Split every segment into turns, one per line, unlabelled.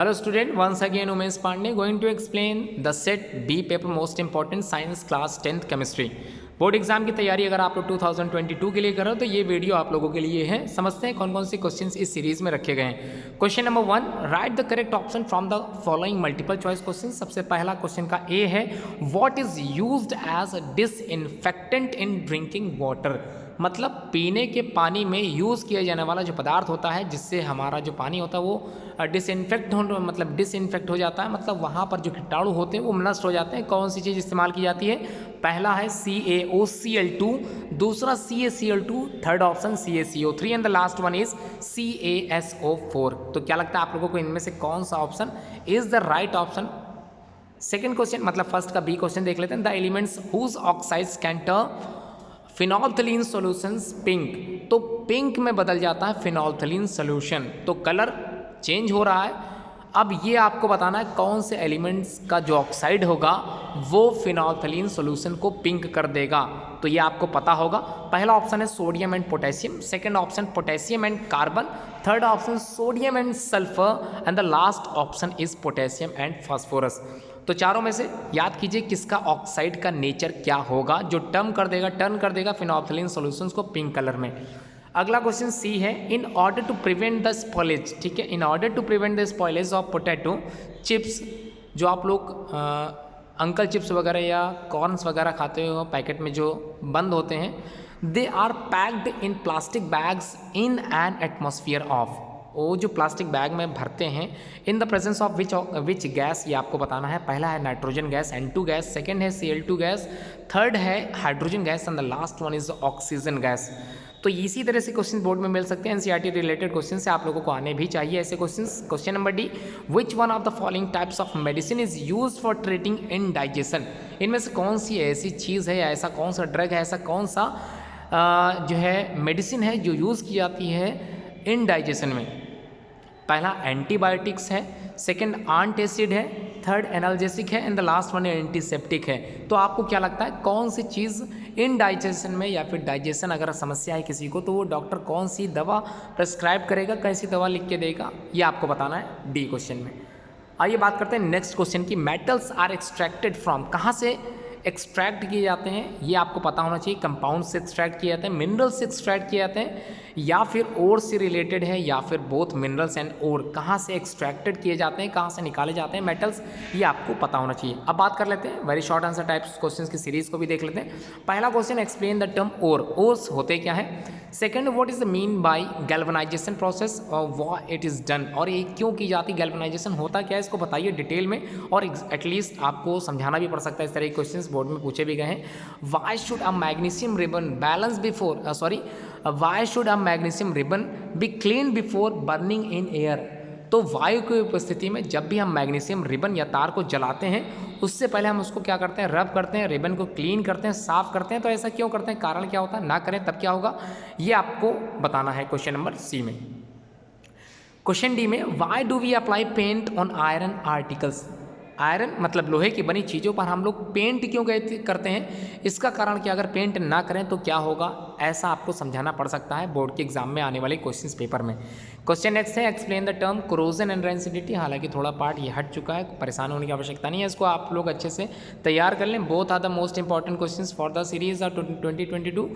Hello student, once again Umesh Pandey going to explain the set B paper most important science class 10th chemistry। Board exam की तैयारी अगर आप लोग 2022 के लिए कर रहे हो तो ये वीडियो आप लोगों के लिए है। समझते हैं कौन कौन से क्वेश्चंस इस सीरीज में रखे गए हैं। Question number 1, write the correct option from the following multiple choice question. सबसे पहला क्वेश्चन का ए है, what is used as disinfectant in drinking water. मतलब पीने के पानी में यूज़ किया जाने वाला जो पदार्थ होता है जिससे हमारा जो पानी होता है वो डिसइंफेक्ट हो जाता है, मतलब वहाँ पर जो कीटाणु होते हैं वो नष्ट हो जाते हैं। कौन सी चीज़ इस्तेमाल की जाती है? पहला है CaOCl2, दूसरा CaCl2, third option CaCO3 and the last one is CaSO4। तो क्या लगता है आप लोगों को इनमें से कौन सा option is the right option? Second question मतलब फर्स्ट का बी क्वेश्चन देख लेते हैं। The elements whose oxides can turn phenolphthalein solutions pink. तो पिंक में बदल जाता है फिनॉल्थलीन सॉल्यूशन, तो कलर चेंज हो रहा है। अब ये आपको बताना है कौन से एलिमेंट्स का जो ऑक्साइड होगा वो फिनॉल्थलीन सॉल्यूशन को पिंक कर देगा। तो ये आपको पता होगा। पहला ऑप्शन है sodium and potassium, second option potassium and carbon, third option sodium and sulphur and the last option is potassium and phosphorus. तो चारों में से याद कीजिए किसका ऑक्साइड का नेचर क्या होगा जो टर्न कर देगा फिनॉल्थलीन सॉल्यूशंस को पिंक कलर में। अगला क्वेश्चन सी है, in order to prevent the spoilage, ठीक है, in order to prevent the spoilage of potato chips, जो आप लोग अंकल चिप्स वगैरह या कॉर्न्स वगैरह खाते हो पैकेट में जो बंद होते हैं, they are packed in plastic bags in an atmosphere of. वो जो प्लास्टिक बैग में भरते हैं in the presence of which gas, ये आपको बताना है। पहला है nitrogen gas N2 gas, second है Cl2 गैस, थर्ड है hydrogen gas and the last one is oxygen gas. तो इसी तरह से क्वेश्चन बोर्ड में मिल सकते हैं। एनसीईआरटी रिलेटेड क्वेश्चन से आप लोगों को आने भी चाहिए ऐसे question. Question number D, which one of the following types of medicine is use for treating indigestion. इनमें से कौन सी ऐसी चीज़ है या ऐसा कौन सा ड्रग है, ऐसा कौन सा जो है मेडिसिन है जो यूज़ की जाती है इनडाइजेशन में। पहला एंटीबायोटिक्स है, सेकंड एंटासिड है, थर्ड एनाल्जेसिक है and the last one antiseptic है। तो आपको क्या लगता है कौन सी चीज़ इन डाइजेशन में या फिर डाइजेशन अगर समस्या है किसी को तो वो डॉक्टर कौन सी दवा प्रेस्क्राइब करेगा, कैसी दवा लिख के देगा, ये आपको बताना है डी क्वेश्चन में। आइए बात करते हैं नेक्स्ट क्वेश्चन की, मेटल्स आर एक्सट्रैक्टेड फ्रॉम, कहाँ से एक्सट्रैक्ट किए जाते हैं ये आपको पता होना चाहिए। कंपाउंड से एक्सट्रैक्ट किए जाते हैं, मिनरल्स से एक्सट्रैक्ट किए जाते हैं, या फिर ओर से रिलेटेड है, या फिर बोथ मिनरल्स एंड ओर। कहाँ से एक्सट्रैक्टेड किए जाते हैं, कहाँ से निकाले जाते हैं मेटल्स, ये आपको पता होना चाहिए। अब बात कर लेते हैं very short answer types questions की सीरीज को भी देख लेते हैं। पहला question, explain the term ore, ores होते क्या है। Second, what is the mean by galvanization process और व्हाट इट इज डन, और ये क्यों की जाती है, गैल्वेनाइजेशन होता क्या है, इसको बताइए डिटेल में, और एटलीस्ट आपको समझाना भी पड़ सकता है। इस तरह के क्वेश्चंस बोर्ड में पूछे भी गए हैं। Why should a magnesium ribbon balance before why should a magnesium ribbon be clean before burning in air. तो वायु की उपस्थिति में जब भी हम मैग्नीशियम रिबन या तार को जलाते हैं उससे पहले हम उसको क्या करते हैं, रब करते हैं, रिबन को क्लीन करते हैं, साफ करते हैं। तो ऐसा क्यों करते हैं, कारण क्या होता है, ना करें तब क्या होगा, ये आपको बताना है क्वेश्चन नंबर सी में। क्वेश्चन डी में, why do we apply paint on iron articles. Iron मतलब लोहे की बनी चीज़ों पर हम लोग पेंट क्यों करते हैं, इसका कारण क्या, अगर पेंट ना करें तो क्या होगा, ऐसा आपको समझाना पड़ सकता है बोर्ड के एग्जाम में आने वाले क्वेश्चंस पेपर में। क्वेश्चन नेक्स्ट है, explain the term corrosion and rancidity. हालांकि थोड़ा पार्ट ये हट चुका है, परेशान होने की आवश्यकता नहीं है, इसको आप लोग अच्छे से तैयार कर लें। Both are the most important questions for the series of 2022,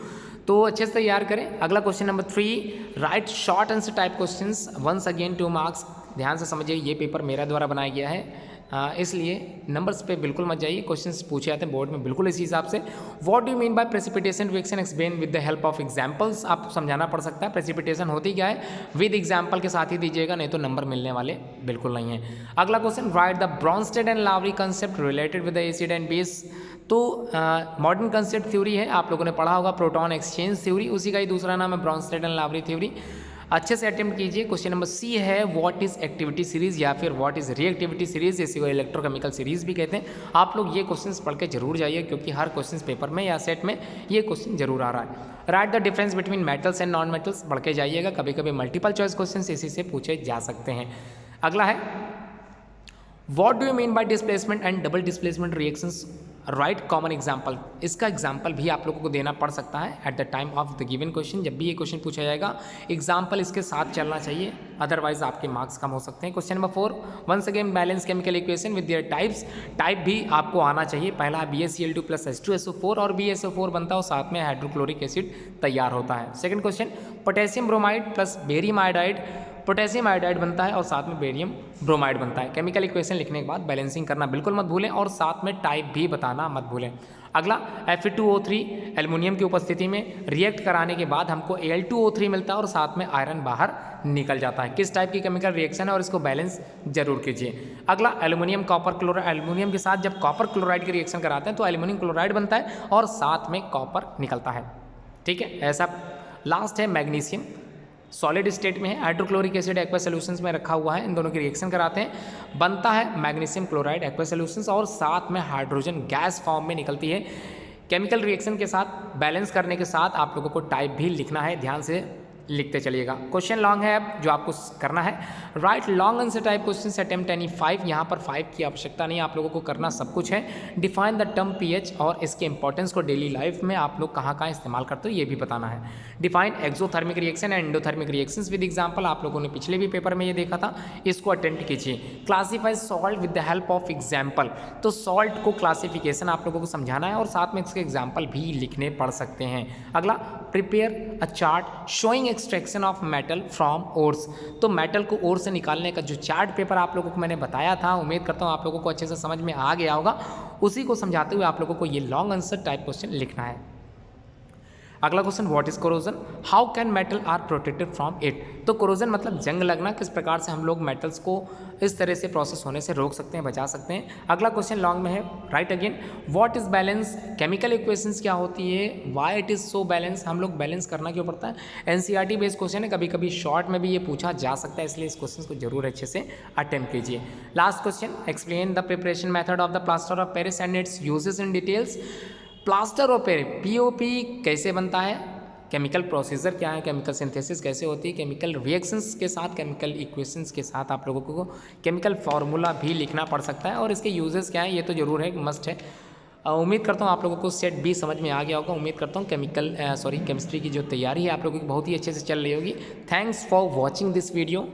तो अच्छे से तैयार करें। अगला question number 3, write short answer type questions, once again 2 marks. ध्यान से समझिए, ये पेपर मेरा द्वारा बनाया गया है, इसलिए नंबर्स पे बिल्कुल मत जाइए, क्वेश्चंस पूछे जाते हैं बोर्ड में बिल्कुल इसी हिसाब से। What do you mean by precipitation reaction, explain with the help of examples. आपको समझाना पड़ सकता है प्रेसिपिटेशन होती क्या है, विद एग्जांपल के साथ ही दीजिएगा, नहीं तो नंबर मिलने वाले बिल्कुल नहीं है। अगला question, write the Bronsted and Lowry concept related with the acid and base. तो मॉडर्न कंसेप्ट थ्योरी है, आप लोगों ने पढ़ा होगा प्रोटॉन एक्सचेंज थ्योरी, उसी का ही दूसरा नाम है ब्रॉन्स्टेड एंड लावरी थ्योरी। अच्छे से अटेम्प्ट कीजिए। क्वेश्चन नंबर सी है, व्हाट इज एक्टिविटी सीरीज या फिर व्हाट इज रिएक्टिविटी सीरीज, इसी को इलेक्ट्रोकेमिकल सीरीज भी कहते हैं। आप लोग ये क्वेश्चंस पढ़ के जरूर जाइए क्योंकि हर क्वेश्चंस पेपर में या सेट में ये क्वेश्चन जरूर आ रहा है। Right the difference between metals and non metals, पढ़ के जाइएगा, कभी कभी मल्टीपल चॉइस क्वेश्चन इसी से पूछे जा सकते हैं। अगला है, what do you mean by displacement and double displacement reactions. Right common example, इसका एग्जाम्पल भी आप लोगों को देना पड़ सकता है at the time of the given question. जब भी ये क्वेश्चन पूछा जाएगा एग्जाम्पल इसके साथ चलना चाहिए, अदरवाइज आपके मार्क्स कम हो सकते हैं। Question number 4, once again balance chemical equation with their types. Type भी आपको आना चाहिए। पहला है BaCl2 + H2SO4 और BaSO4 बनता है और साथ में हाइड्रोक्लोरिक एसिड तैयार होता है। Second question, potassium bromide + barium iodide, potassium iodide बनता है और साथ में बेरियम ब्रोमाइड बनता है। केमिकल इक्वेशन लिखने के बाद बैलेंसिंग करना बिल्कुल मत भूलें और साथ में टाइप भी बताना मत भूलें। अगला Fe2O3 एल्युमिनियम की उपस्थिति में रिएक्ट कराने के बाद हमको Al2O3 मिलता है और साथ में आयरन बाहर निकल जाता है। किस टाइप की केमिकल रिएक्शन है और इसको बैलेंस जरूर कीजिए। अगला एल्युमिनियम कॉपर क्लोराइड, एल्युमिनियम के साथ जब कॉपर क्लोराइड की रिएक्शन कराते हैं तो एल्युमिनियम क्लोराइड बनता है और साथ में कॉपर निकलता है। ठीक है, ऐसा। लास्ट है मैग्नीशियम, सॉलिड स्टेट में है, हाइड्रोक्लोरिक एसिड एक्वा सॉल्यूशंस में रखा हुआ है, इन दोनों की रिएक्शन कराते हैं, बनता है मैग्नीशियम क्लोराइड एक्वा सॉल्यूशंस और साथ में हाइड्रोजन गैस फॉर्म में निकलती है। केमिकल रिएक्शन के साथ बैलेंस करने के साथ आप लोगों को टाइप भी लिखना है, ध्यान से लिखते चलिएगा। क्वेश्चन लॉन्ग है अब जो आपको करना है, right long answer type question attempt any 5। यहाँ पर 5 की आवश्यकता नहीं, आप लोगों को करना सब कुछ है। डिफाइन द टर्म पीएच और इसके इंपॉर्टेंस को डेली लाइफ में आप लोग कहाँ कहाँ इस्तेमाल करते हो ये भी बताना है। Define exothermic reaction and endothermic reactions with example, आप लोगों ने पिछले भी पेपर में ये देखा था, इसको अटेम्प्ट कीजिए। Classify salt with the help of example, तो सॉल्ट को क्लासिफिकेशन आप लोगों को समझाना है और साथ में इसके एग्जाम्पल भी लिखने पड़ सकते हैं। अगला, prepare a chart showing extraction of metal from ores, तो मेटल को ओर से निकालने का जो चार्ट पेपर आप लोगों को मैंने बताया था, उम्मीद करता हूँ आप लोगों को अच्छे से समझ में आ गया होगा। उसी को समझाते हुए आप लोगों को ये लॉन्ग आंसर टाइप क्वेश्चन लिखना है। अगला question, what is corrosion, how can metal are protected from it, तो कोरोजन मतलब जंग लगना, किस प्रकार से हम लोग मेटल्स को इस तरह से प्रोसेस होने से रोक सकते हैं, बचा सकते हैं। अगला क्वेश्चन लॉन्ग में है, right again, what is balance, chemical equations क्या होती है, why it is so balance, हम लोग बैलेंस करना क्यों पड़ता है। एनसीईआरटी बेस्ड क्वेश्चन है, कभी कभी शॉर्ट में भी ये पूछा जा सकता है, इसलिए इस क्वेश्चन को जरूर अच्छे से अटेम्प्ट कीजिए। Last question, explain the preparation method of the plaster of Paris and it's uses in details. Plaster of Paris POP कैसे बनता है, केमिकल प्रोसीजर क्या है, केमिकल सिंथेसिस कैसे होती है, केमिकल रिएक्शंस के साथ, केमिकल इक्वेशंस के साथ आप लोगों को केमिकल फार्मूला भी लिखना पड़ सकता है और इसके यूजेस क्या है ये तो जरूर है, मस्ट है। उम्मीद करता हूँ आप लोगों को सेट B समझ में आ गया होगा। उम्मीद करता हूँ केमिस्ट्री की जो तैयारी है आप लोगों की बहुत ही अच्छे से चल रही होगी। Thanks for watching this video.